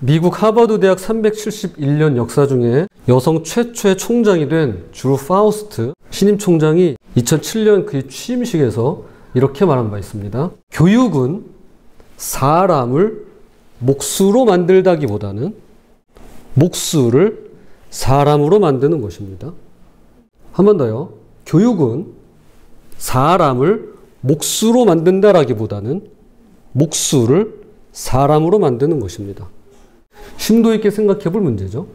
미국 하버드 대학 371년 역사 중에 여성 최초의 총장이 된 주 파우스트 신임 총장이 2007년 그의 취임식에서 이렇게 말한 바 있습니다. 교육은 사람을 목수로 만들다기보다는 목수를 사람으로 만드는 것입니다. 한 번 더요. 교육은 사람을 목수로 만든다라기보다는 목수를 사람으로 만드는 것입니다. 심도 있게 생각해 볼 문제죠.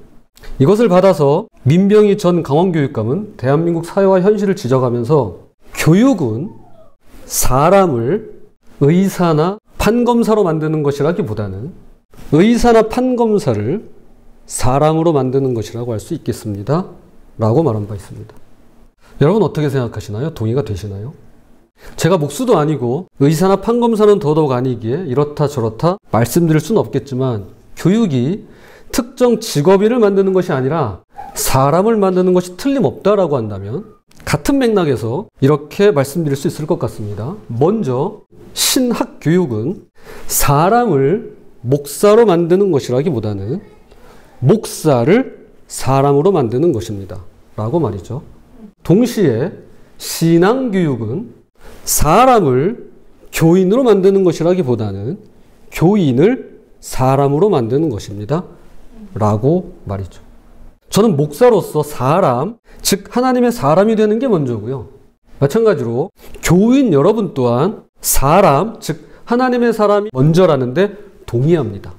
이것을 받아서 민병희 전 강원교육감은 대한민국 사회와 현실을 지적하면서 교육은 사람을 의사나 판검사로 만드는 것이라기보다는 의사나 판검사를 사람으로 만드는 것이라고 할 수 있겠습니다. 라고 말한 바 있습니다. 여러분 어떻게 생각하시나요? 동의가 되시나요? 제가 목수도 아니고 의사나 판검사는 더더욱 아니기에 이렇다 저렇다 말씀드릴 수는 없겠지만 교육이 특정 직업인을 만드는 것이 아니라 사람을 만드는 것이 틀림없다라고 한다면 같은 맥락에서 이렇게 말씀드릴 수 있을 것 같습니다. 먼저 신학교육은 사람을 목사로 만드는 것이라기보다는 목사를 사람으로 만드는 것입니다. 라고 말이죠. 동시에 신앙교육은 사람을 교인으로 만드는 것이라기보다는 교인을 사람으로 만드는 것입니다. 라고 말이죠. 저는 목사로서 사람, 즉 하나님의 사람이 되는 게 먼저고요. 마찬가지로 교인 여러분 또한 사람, 즉 하나님의 사람이 먼저라는데 동의합니다.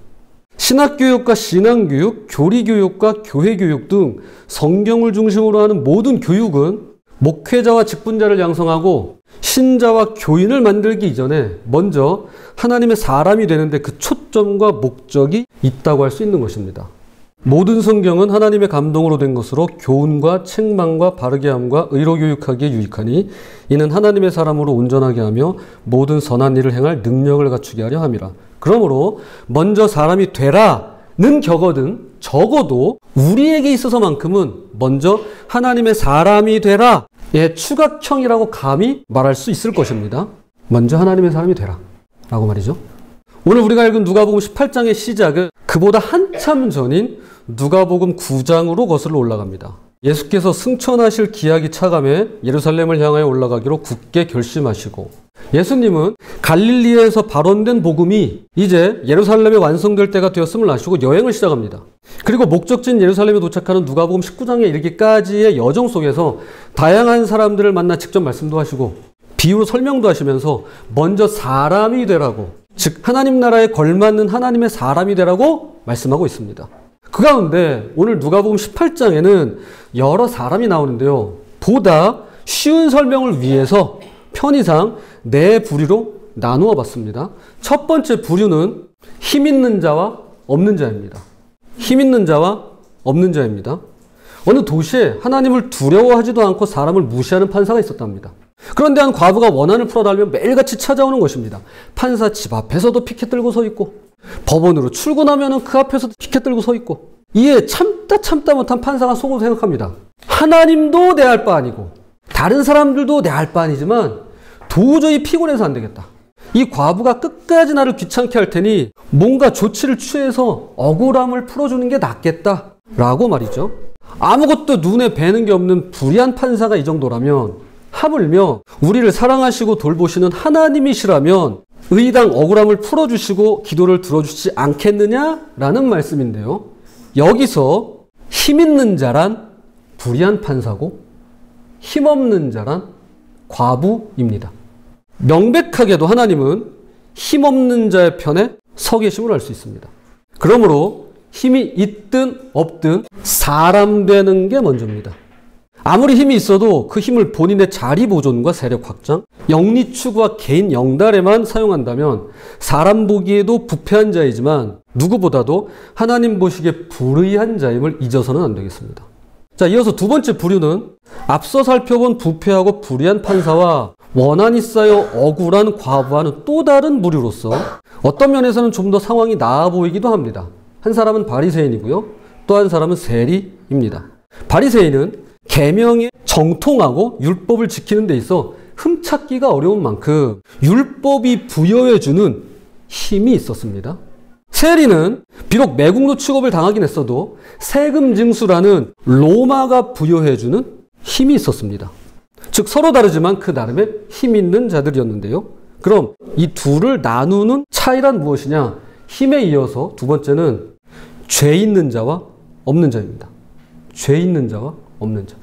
신학교육과 신앙교육, 교리교육과 교회교육 등 성경을 중심으로 하는 모든 교육은 목회자와 직분자를 양성하고 신자와 교인을 만들기 이전에 먼저 하나님의 사람이 되는데 그 초점과 목적이 있다고 할 수 있는 것입니다. 모든 성경은 하나님의 감동으로 된 것으로 교훈과 책망과 바르게 함과 의로 교육하기에 유익하니 이는 하나님의 사람으로 온전하게 하며 모든 선한 일을 행할 능력을 갖추게 하려 함이라. 그러므로 먼저 사람이 되라는 격어든 적어도 우리에게 있어서만큼은 먼저 하나님의 사람이 되라의 추각형이라고 감히 말할 수 있을 것입니다. 먼저 하나님의 사람이 되라 라고 말이죠. 오늘 우리가 읽은 누가복음 18장의 시작은 그보다 한참 전인 누가복음 9장으로 거슬러 올라갑니다. 예수께서 승천하실 기약이 차감해 예루살렘을 향하여 올라가기로 굳게 결심하시고 예수님은 갈릴리에서 발원된 복음이 이제 예루살렘에 완성될 때가 되었음을 아시고 여행을 시작합니다. 그리고 목적지인 예루살렘에 도착하는 누가복음 19장에 이르기까지의 여정 속에서 다양한 사람들을 만나 직접 말씀도 하시고 비유로 설명도 하시면서 먼저 사람이 되라고, 즉 하나님 나라에 걸맞는 하나님의 사람이 되라고 말씀하고 있습니다. 그 가운데 오늘 누가복음 18장에는 여러 사람이 나오는데요. 보다 쉬운 설명을 위해서 편의상 네 부류로 나누어 봤습니다. 첫 번째 부류는 힘 있는 자와 없는 자입니다. 힘 있는 자와 없는 자입니다. 어느 도시에 하나님을 두려워하지도 않고 사람을 무시하는 판사가 있었답니다. 그런데 한 과부가 원한을 풀어달라며 매일같이 찾아오는 것입니다. 판사 집 앞에서도 피켓 들고 서 있고 법원으로 출근하면 그 앞에서도 피켓 들고 서 있고 이에 참다 못한 판사가 속으로 생각합니다. 하나님도 내 알 바 아니고 다른 사람들도 내 알 바 아니지만 도저히 피곤해서 안 되겠다. 이 과부가 끝까지 나를 귀찮게 할 테니 뭔가 조치를 취해서 억울함을 풀어주는 게 낫겠다 라고 말이죠. 아무것도 눈에 뵈는 게 없는 불의한 판사가 이 정도라면 하물며 우리를 사랑하시고 돌보시는 하나님이시라면 의당 억울함을 풀어주시고 기도를 들어주지 않겠느냐라는 말씀인데요. 여기서 힘 있는 자란 불의한 판사고 힘없는 자란 과부입니다. 명백하게도 하나님은 힘없는 자의 편에 서 계심을 알 수 있습니다. 그러므로 힘이 있든 없든 사람 되는 게 먼저입니다. 아무리 힘이 있어도 그 힘을 본인의 자리 보존과 세력 확장, 영리 추구와 개인 영달에만 사용한다면 사람 보기에도 부패한 자이지만 누구보다도 하나님 보시기에 불의한 자임을 잊어서는 안 되겠습니다. 자, 이어서 두 번째 부류는 앞서 살펴본 부패하고 불의한 판사와 원한이 쌓여 억울한 과부와는 또 다른 부류로서 어떤 면에서는 좀 더 상황이 나아 보이기도 합니다. 한 사람은 바리새인이고요. 또 한 사람은 세리입니다. 바리새인은 계명에 정통하고 율법을 지키는 데 있어 흠찾기가 어려운 만큼 율법이 부여해주는 힘이 있었습니다. 세리는 비록 매국노 취급을 당하긴 했어도 세금 징수라는 로마가 부여해주는 힘이 있었습니다. 즉 서로 다르지만 그 나름의 힘 있는 자들이었는데요. 그럼 이 둘을 나누는 차이란 무엇이냐? 힘에 이어서 두 번째는 죄 있는 자와 없는 자입니다. 죄 있는 자와 없는 자.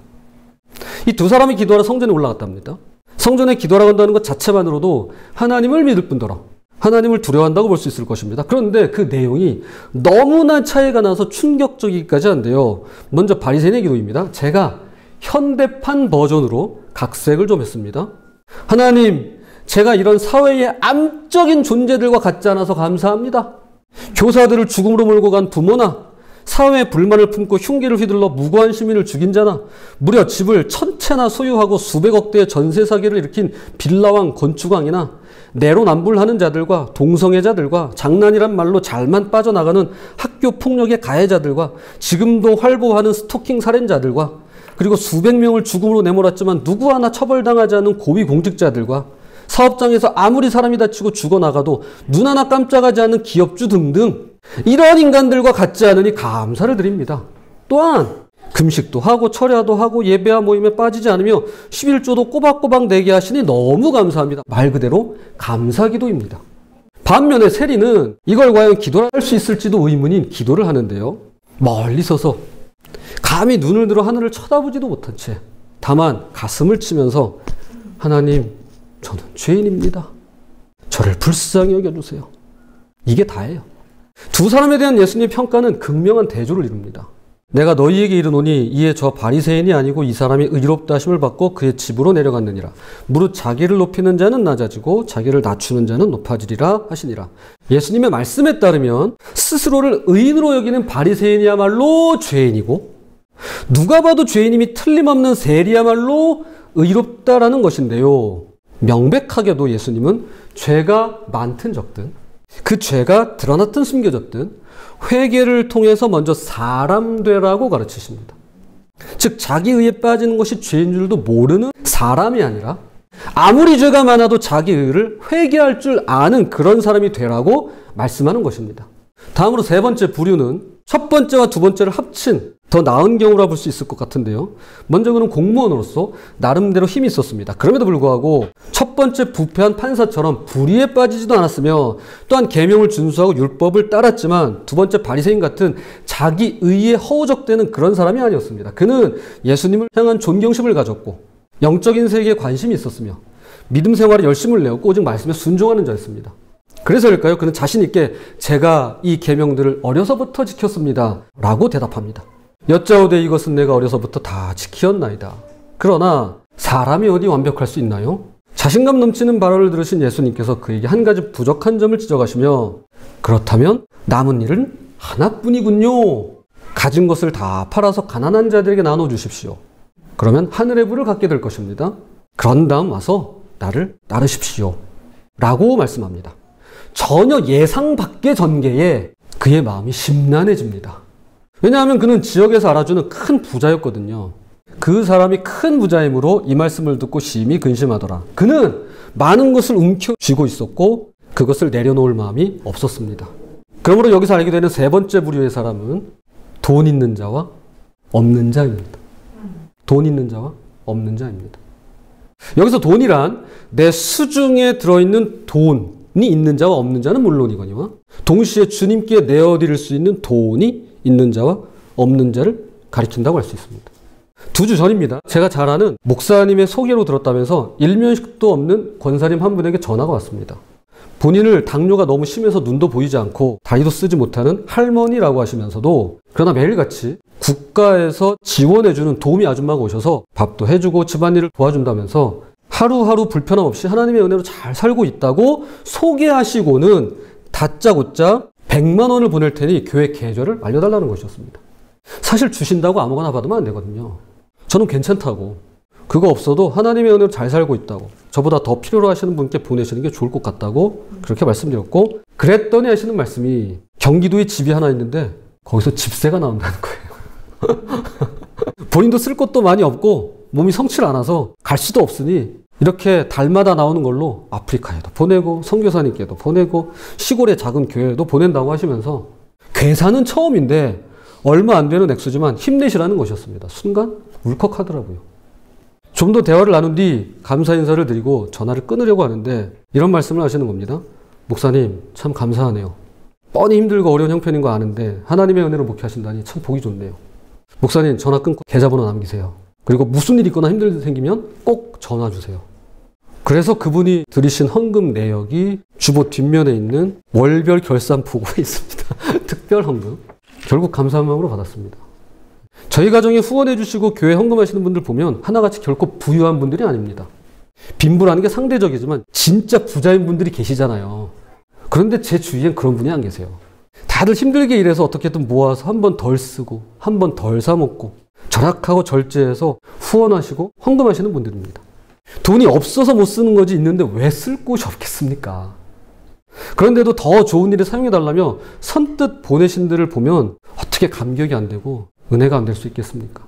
이 두 사람이 기도하러 성전에 올라갔답니다. 성전에 기도하러 간다는 것 자체만으로도 하나님을 믿을 뿐더러 하나님을 두려워한다고 볼 수 있을 것입니다. 그런데 그 내용이 너무나 차이가 나서 충격적이기까지 한데요. 먼저 바리새인의 기도입니다. 제가 현대판 버전으로 각색을 좀 했습니다. 하나님, 제가 이런 사회의 암적인 존재들과 같지 않아서 감사합니다. 교사들을 죽음으로 몰고 간 부모나 사회의 불만을 품고 흉기를 휘둘러 무고한 시민을 죽인 자나 무려 집을 1000채나 소유하고 수백억 대의 전세 사기를 일으킨 빌라왕 건축왕이나 내로남불하는 자들과 동성애자들과 장난이란 말로 잘만 빠져나가는 학교 폭력의 가해자들과 지금도 활보하는 스토킹 살인자들과 그리고 수백 명을 죽음으로 내몰았지만 누구 하나 처벌당하지 않은 고위공직자들과 사업장에서 아무리 사람이 다치고 죽어나가도 눈 하나 깜짝하지 않는 기업주 등등 이런 인간들과 같지 않으니 감사를 드립니다. 또한 금식도 하고 철야도 하고 예배와 모임에 빠지지 않으며 11조도 꼬박꼬박 내게 하시니 너무 감사합니다. 말 그대로 감사기도입니다. 반면에 세리는 이걸 과연 기도를 할 수 있을지도 의문인 기도를 하는데요. 멀리 서서 감히 눈을 들어 하늘을 쳐다보지도 못한 채 다만 가슴을 치면서 하나님, 저는 죄인입니다. 저를 불쌍히 여겨주세요. 이게 다예요. 두 사람에 대한 예수님의 평가는 극명한 대조를 이룹니다. 내가 너희에게 이르노니 이에 저 바리새인이 아니고 이 사람이 의롭다 하심을 받고 그의 집으로 내려갔느니라. 무릇 자기를 높이는 자는 낮아지고 자기를 낮추는 자는 높아지리라 하시니라. 예수님의 말씀에 따르면 스스로를 의인으로 여기는 바리새인이야말로 죄인이고 누가 봐도 죄인임이 틀림없는 세리야말로 의롭다라는 것인데요. 명백하게도 예수님은 죄가 많든 적든 그 죄가 드러났든 숨겨졌든 회개를 통해서 먼저 사람 되라고 가르치십니다. 즉 자기 의에 빠지는 것이 죄인 줄도 모르는 사람이 아니라 아무리 죄가 많아도 자기 의를 회개할 줄 아는 그런 사람이 되라고 말씀하는 것입니다. 다음으로 세 번째 부류는 첫 번째와 두 번째를 합친 더 나은 경우라 볼 수 있을 것 같은데요. 먼저 그는 공무원으로서 나름대로 힘이 있었습니다. 그럼에도 불구하고 첫 번째 부패한 판사처럼 불의에 빠지지도 않았으며 또한 계명을 준수하고 율법을 따랐지만 두 번째 바리새인 같은 자기 의에 허우적대는 그런 사람이 아니었습니다. 그는 예수님을 향한 존경심을 가졌고 영적인 세계에 관심이 있었으며 믿음 생활에 열심을 내었고 오직 말씀에 순종하는 자였습니다. 그래서일까요? 그는 자신 있게 제가 이 계명들을 어려서부터 지켰습니다 라고 대답합니다. 여짜오되 이것은 내가 어려서부터 다 지키었나이다. 그러나 사람이 어디 완벽할 수 있나요? 자신감 넘치는 발언을 들으신 예수님께서 그에게 한 가지 부족한 점을 지적하시며 그렇다면 남은 일은 하나뿐이군요. 가진 것을 다 팔아서 가난한 자들에게 나눠주십시오. 그러면 하늘의 부를 갖게 될 것입니다. 그런 다음 와서 나를 따르십시오 라고 말씀합니다. 전혀 예상 밖의 전개에 그의 마음이 심란해집니다. 왜냐하면 그는 지역에서 알아주는 큰 부자였거든요. 그 사람이 큰 부자이므로 이 말씀을 듣고 심히 근심하더라. 그는 많은 것을 움켜쥐고 있었고 그것을 내려놓을 마음이 없었습니다. 그러므로 여기서 알게 되는 세 번째 부류의 사람은 돈 있는 자와 없는 자입니다. 돈 있는 자와 없는 자입니다. 여기서 돈이란 내 수중에 들어있는 돈이 있는 자와 없는 자는 물론이거니와 동시에 주님께 내어드릴 수 있는 돈이 있는 자와 없는 자를 가리킨다고 할 수 있습니다. 2주 전입니다. 제가 잘 아는 목사님의 소개로 들었다면서 일면식도 없는 권사님 한 분에게 전화가 왔습니다. 본인을 당뇨가 너무 심해서 눈도 보이지 않고 다리도 쓰지 못하는 할머니라고 하시면서도 그러나 매일같이 국가에서 지원해주는 도우미 아줌마가 오셔서 밥도 해주고 집안일을 도와준다면서 하루하루 불편함 없이 하나님의 은혜로 잘 살고 있다고 소개하시고는 다짜고짜 100만 원을 보낼 테니 교회 계좌를 알려달라는 것이었습니다. 사실 주신다고 아무거나 받으면 안 되거든요. 저는 괜찮다고 그거 없어도 하나님의 은혜로 잘 살고 있다고 저보다 더 필요로 하시는 분께 보내시는 게 좋을 것 같다고 그렇게 말씀드렸고 그랬더니 하시는 말씀이 경기도에 집이 하나 있는데 거기서 집세가 나온다는 거예요. 본인도 쓸 것도 많이 없고 몸이 성치 않아서 갈 수도 없으니 이렇게 달마다 나오는 걸로 아프리카에도 보내고 선교사님께도 보내고 시골의 작은 교회에도 보낸다고 하시면서 괴사는 처음인데 얼마 안 되는 액수지만 힘내시라는 것이었습니다. 순간 울컥하더라고요. 좀 더 대화를 나눈 뒤 감사 인사를 드리고 전화를 끊으려고 하는데 이런 말씀을 하시는 겁니다. 목사님 참 감사하네요. 뻔히 힘들고 어려운 형편인 거 아는데 하나님의 은혜로 목회하신다니 참 보기 좋네요. 목사님 전화 끊고 계좌번호 남기세요. 그리고 무슨 일 있거나 힘들 일 생기면 꼭 전화 주세요. 그래서 그분이 들이신 헌금 내역이 주보 뒷면에 있는 월별 결산 보고에 있습니다. 특별 헌금. 결국 감사한 마음으로 받았습니다. 저희 가정에 후원해 주시고 교회 헌금하시는 분들 보면 하나같이 결코 부유한 분들이 아닙니다. 빈부라는 게 상대적이지만 진짜 부자인 분들이 계시잖아요. 그런데 제 주위엔 그런 분이 안 계세요. 다들 힘들게 일해서 어떻게든 모아서 한 번 덜 쓰고 한 번 덜 사 먹고 절약하고 절제해서 후원하시고 헌금하시는 분들입니다. 돈이 없어서 못 쓰는 거지 있는데 왜 쓸 곳이 없겠습니까? 그런데도 더 좋은 일에 사용해달라며 선뜻 보내신 들을 보면 어떻게 감격이 안 되고 은혜가 안 될 수 있겠습니까?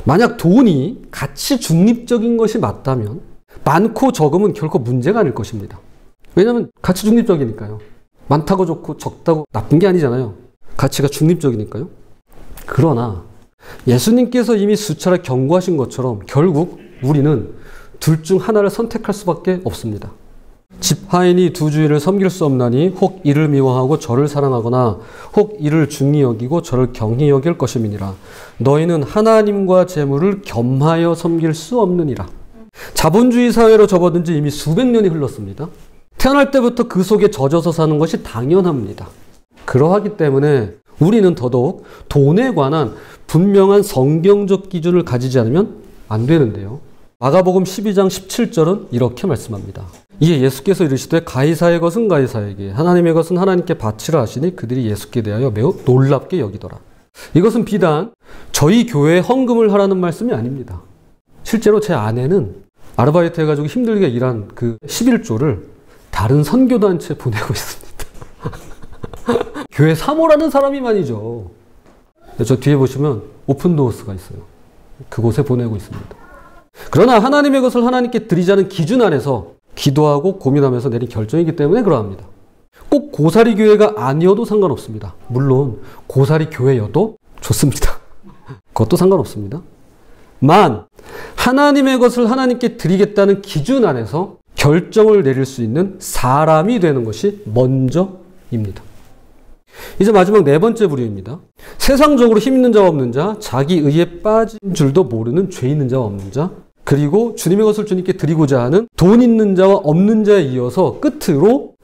만약 돈이 가치 중립적인 것이 맞다면 많고 적음은 결코 문제가 아닐 것입니다. 왜냐하면 가치 중립적이니까요. 많다고 좋고 적다고 나쁜 게 아니잖아요. 가치가 중립적이니까요. 그러나 예수님께서 이미 수차례 경고하신 것처럼 결국 우리는 둘 중 하나를 선택할 수밖에 없습니다. 집하인이 두 주인을 섬길 수 없나니 혹 이를 미워하고 저를 사랑하거나 혹 이를 중히 여기고 저를 경히 여길 것임이니라. 너희는 하나님과 재물을 겸하여 섬길 수 없느니라. 자본주의 사회로 접어든 지 이미 수백 년이 흘렀습니다. 태어날 때부터 그 속에 젖어서 사는 것이 당연합니다. 그러하기 때문에 우리는 더더욱 돈에 관한 분명한 성경적 기준을 가지지 않으면 안 되는데요. 마가복음 12장 17절은 이렇게 말씀합니다. 이에 예수께서 이르시되 가이사의 것은 가이사에게 하나님의 것은 하나님께 바치라 하시니 그들이 예수께 대하여 매우 놀랍게 여기더라. 이것은 비단 저희 교회에 헌금을 하라는 말씀이 아닙니다. 실제로 제 아내는 아르바이트 해가지고 힘들게 일한 그 11조를 다른 선교단체에 보내고 있습니다. 교회 사모라는 사람이 말이죠. 저 뒤에 보시면 오픈도어스가 있어요. 그곳에 보내고 있습니다. 그러나 하나님의 것을 하나님께 드리자는 기준 안에서 기도하고 고민하면서 내린 결정이기 때문에 그러합니다. 꼭 고사리 교회가 아니어도 상관없습니다. 물론 고사리 교회여도 좋습니다. 그것도 상관없습니다. 만 하나님의 것을 하나님께 드리겠다는 기준 안에서 결정을 내릴 수 있는 사람이 되는 것이 먼저입니다. 이제 마지막 네 번째 부류입니다. 세상적으로 힘 있는 자와 없는 자, 자기 의에 빠진 줄도 모르는 죄 있는 자와 없는 자, 그리고 주님의 것을 주님께 드리고자 하는 돈 있는 자와 없는 자에 이어서 끝으로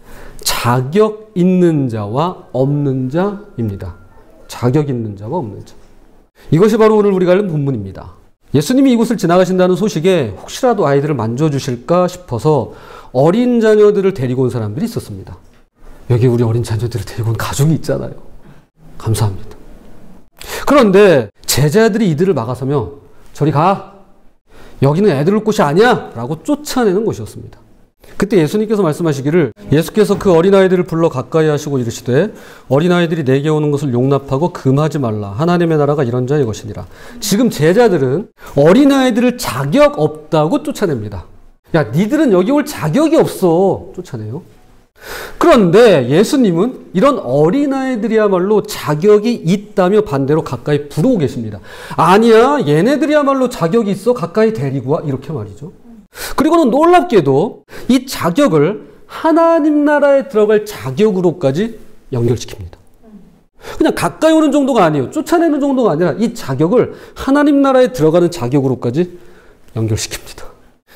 자격 있는 자와 없는 자입니다. 자격 있는 자와 없는 자. 이것이 바로 오늘 우리가 알는 본문입니다. 예수님이 이곳을 지나가신다는 소식에 혹시라도 아이들을 만져주실까 싶어서 어린 자녀들을 데리고 온 사람들이 있었습니다. 여기 우리 어린 자녀들을 데리고 온 가족이 있잖아요. 감사합니다. 그런데 제자들이 이들을 막아서며 저리 가! 여기는 애들 올 곳이 아니야! 라고 쫓아내는 것이었습니다. 그때 예수님께서 말씀하시기를 예수께서 그 어린아이들을 불러 가까이 하시고 이르시되 어린아이들이 내게 오는 것을 용납하고 금하지 말라. 하나님의 나라가 이런 자의 것이니라. 지금 제자들은 어린아이들을 자격 없다고 쫓아냅니다. 야, 니들은 여기 올 자격이 없어. 쫓아내요. 그런데 예수님은 이런 어린아이들이야말로 자격이 있다며 반대로 가까이 부르고 계십니다. 아니야, 얘네들이야말로 자격이 있어. 가까이 데리고 와. 이렇게 말이죠. 그리고는 놀랍게도 이 자격을 하나님 나라에 들어갈 자격으로까지 연결시킵니다. 그냥 가까이 오는 정도가 아니에요. 쫓아내는 정도가 아니라 이 자격을 하나님 나라에 들어가는 자격으로까지 연결시킵니다.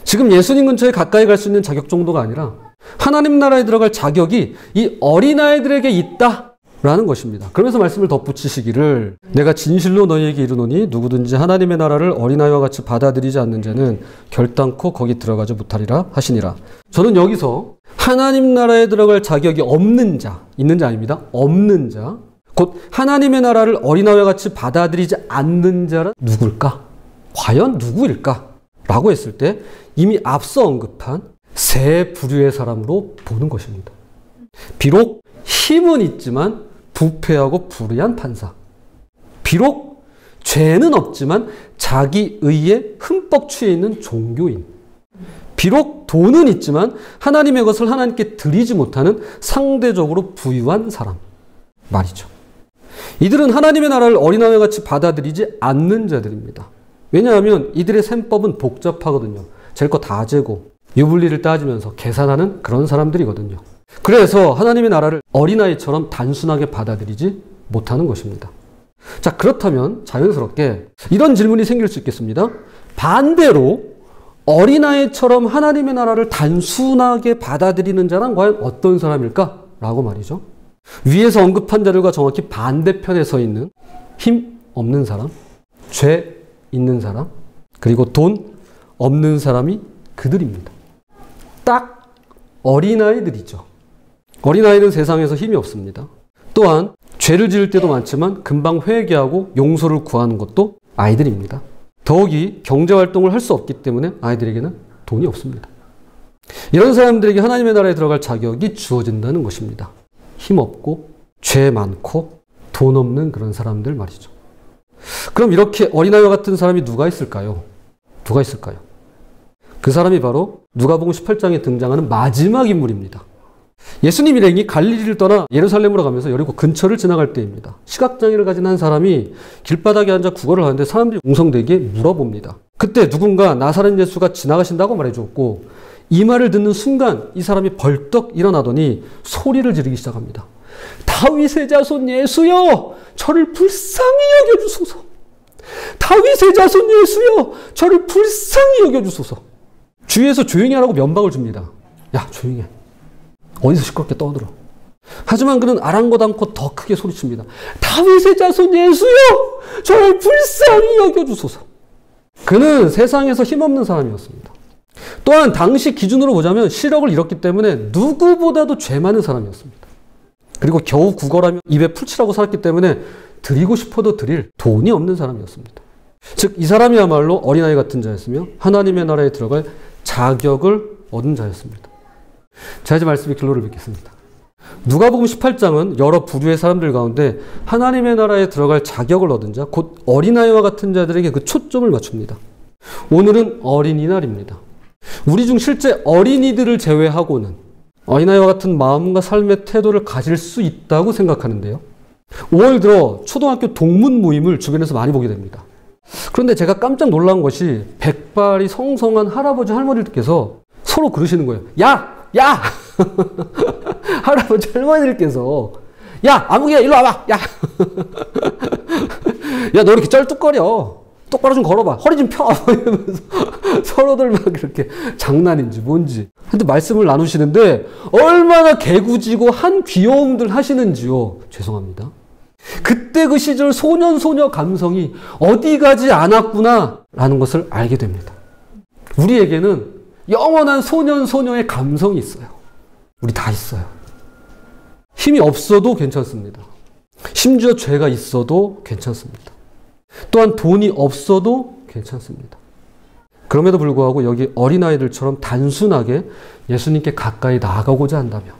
지금 예수님 근처에 가까이 갈 수 있는 자격 정도가 아니라 하나님 나라에 들어갈 자격이 이 어린아이들에게 있다라는 것입니다. 그러면서 말씀을 덧붙이시기를 내가 진실로 너희에게 이르노니 누구든지 하나님의 나라를 어린아이와 같이 받아들이지 않는 자는 결단코 거기 들어가지 못하리라 하시니라. 저는 여기서 하나님 나라에 들어갈 자격이 없는 자, 있는 자 아닙니다. 없는 자, 곧 하나님의 나라를 어린아이와 같이 받아들이지 않는 자는 누굴까? 과연 누구일까? 라고 했을 때 이미 앞서 언급한 세 부류의 사람으로 보는 것입니다. 비록 힘은 있지만 부패하고 불의한 판사. 비록 죄는 없지만 자기 의에 흠뻑 취해 있는 종교인. 비록 돈은 있지만 하나님의 것을 하나님께 드리지 못하는 상대적으로 부유한 사람 말이죠. 이들은 하나님의 나라를 어린아이와 같이 받아들이지 않는 자들입니다. 왜냐하면 이들의 셈법은 복잡하거든요. 잴 거 다 재고 유불리를 따지면서 계산하는 그런 사람들이거든요. 그래서 하나님의 나라를 어린아이처럼 단순하게 받아들이지 못하는 것입니다. 자, 그렇다면 자연스럽게 이런 질문이 생길 수 있겠습니다. 반대로 어린아이처럼 하나님의 나라를 단순하게 받아들이는 자는 과연 어떤 사람일까? 라고 말이죠. 위에서 언급한 자들과 정확히 반대편에 서 있는 힘 없는 사람, 죄 있는 사람, 그리고 돈 없는 사람이 그들입니다. 딱 어린아이들이죠. 어린아이는 세상에서 힘이 없습니다. 또한 죄를 지을 때도 많지만 금방 회개하고 용서를 구하는 것도 아이들입니다. 더욱이 경제활동을 할 수 없기 때문에 아이들에게는 돈이 없습니다. 이런 사람들에게 하나님의 나라에 들어갈 자격이 주어진다는 것입니다. 힘없고 죄 많고 돈 없는 그런 사람들 말이죠. 그럼 이렇게 어린아이와 같은 사람이 누가 있을까요? 누가 있을까요? 그 사람이 바로 누가복음 18장에 등장하는 마지막 인물입니다. 예수님 일행이 갈릴리를 떠나 예루살렘으로 가면서 여리고 근처를 지나갈 때입니다. 시각장애를 가진 한 사람이 길바닥에 앉아 구걸을 하는데 사람들이 웅성되게 물어봅니다. 그때 누군가 나사렛 예수가 지나가신다고 말해줬고 이 말을 듣는 순간 이 사람이 벌떡 일어나더니 소리를 지르기 시작합니다. 다윗의 자손 예수여, 저를 불쌍히 여겨주소서. 다윗의 자손 예수여, 저를 불쌍히 여겨주소서. 주위에서 조용히 하라고 면박을 줍니다. 야, 조용히 해. 어디서 시끄럽게 떠들어. 하지만 그는 아랑곳 않고 더 크게 소리칩니다. 다윗의 자손 예수여, 저를 불쌍히 여겨주소서. 그는 세상에서 힘없는 사람이었습니다. 또한 당시 기준으로 보자면 시력을 잃었기 때문에 누구보다도 죄 많은 사람이었습니다. 그리고 겨우 구걸하며 입에 풀칠하고 살았기 때문에 드리고 싶어도 드릴 돈이 없는 사람이었습니다. 즉, 이 사람이야말로 어린아이 같은 자였으며 하나님의 나라에 들어갈 자격을 얻은 자였습니다. 자, 이제 말씀의 결론을 맺겠습니다. 누가복음 18장은 여러 부류의 사람들 가운데 하나님의 나라에 들어갈 자격을 얻은 자, 곧 어린아이와 같은 자들에게 그 초점을 맞춥니다. 오늘은 어린이날입니다. 우리 중 실제 어린이들을 제외하고는 어린아이와 같은 마음과 삶의 태도를 가질 수 있다고 생각하는데요. 5월 들어 초등학교 동문 모임을 주변에서 많이 보게 됩니다. 그런데 제가 깜짝 놀란 것이 백발이 성성한 할아버지 할머니들께서 서로 그러시는 거예요. 야! 야! 할아버지 할머니들께서 야! 아무개야 일로 와봐! 야! 야, 너 이렇게 쩔뚝거려. 똑바로 좀 걸어봐. 허리 좀 펴. 이러면서 서로들 막 이렇게 장난인지 뭔지. 근데 말씀을 나누시는데 얼마나 개구지고 한 귀여움들 하시는지요. 죄송합니다. 그때 그 시절 소년소녀 감성이 어디 가지 않았구나 라는 것을 알게 됩니다. 우리에게는 영원한 소년소녀의 감성이 있어요. 우리 다 있어요. 힘이 없어도 괜찮습니다. 심지어 죄가 있어도 괜찮습니다. 또한 돈이 없어도 괜찮습니다. 그럼에도 불구하고 여기 어린아이들처럼 단순하게 예수님께 가까이 나아가고자 한다면,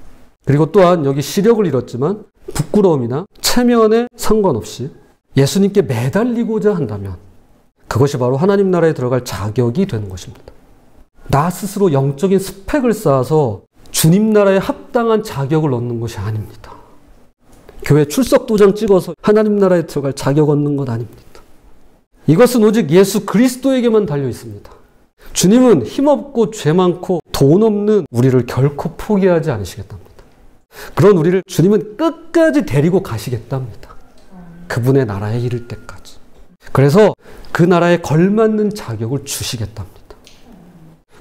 그리고 또한 여기 시력을 잃었지만 부끄러움이나 체면에 상관없이 예수님께 매달리고자 한다면 그것이 바로 하나님 나라에 들어갈 자격이 되는 것입니다. 나 스스로 영적인 스펙을 쌓아서 주님 나라에 합당한 자격을 얻는 것이 아닙니다. 교회 출석 도장 찍어서 하나님 나라에 들어갈 자격 얻는 것 아닙니다. 이것은 오직 예수 그리스도에게만 달려 있습니다. 주님은 힘없고 죄 많고 돈 없는 우리를 결코 포기하지 않으시겠답니다. 그런 우리를 주님은 끝까지 데리고 가시겠답니다. 그분의 나라에 이를 때까지. 그래서 그 나라에 걸맞는 자격을 주시겠답니다.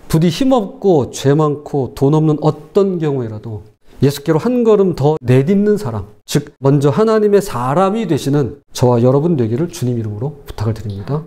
부디 힘없고 죄 많고 돈 없는 어떤 경우에라도 예수께로 한 걸음 더 내딛는 사람, 즉 먼저 하나님의 사람이 되시는 저와 여러분 되기를 주님 이름으로 부탁을 드립니다.